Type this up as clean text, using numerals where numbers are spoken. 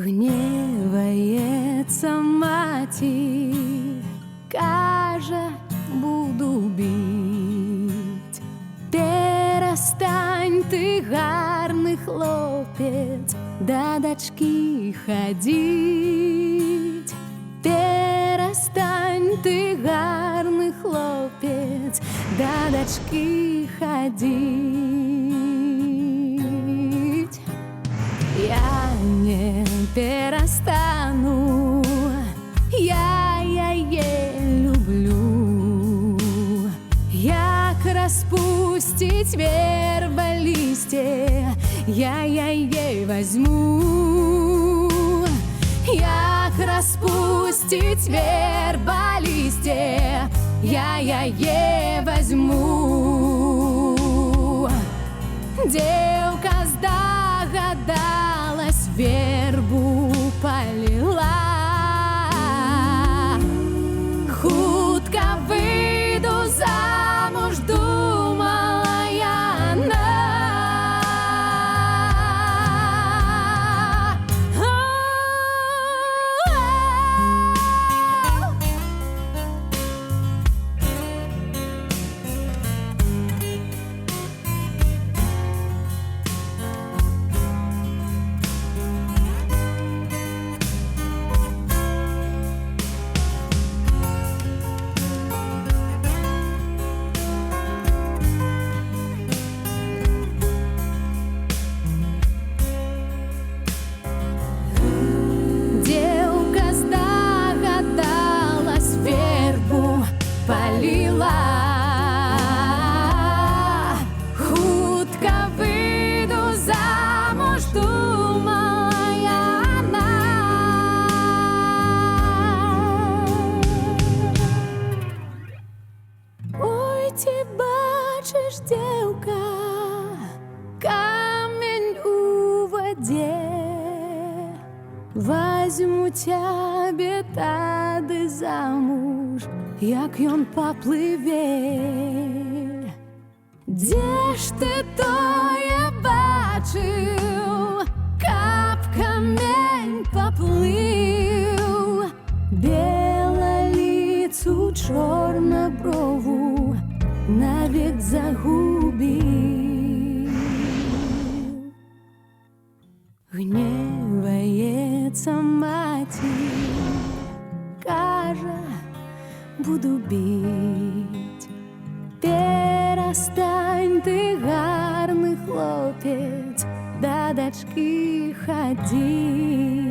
Гнівається матір, каже, буду бить. Перестань, ти гарний хлопець, до дочки ходить. Перестань, ти гарний хлопець, до дочки ходить. Я не перестану, я її люблю. Як розпустить верба листья, я її возьму. Як розпустить верба листья, я її возьму. Девка здогадалась, вербу полила. Хутко выйду замуж, думала она. Полила. Хутко выйду замуж, думала она. Ой, ти бачиш, девка, камень у воде. Возьму тебе тады замуж, як ён попливе. Де ж ти тое бачив, каб камень поплив, белолицу чорноброву навек загубив. Гневається матір, каже, буду бить. Перестань, ти гарний хлопець, до дочки ходить.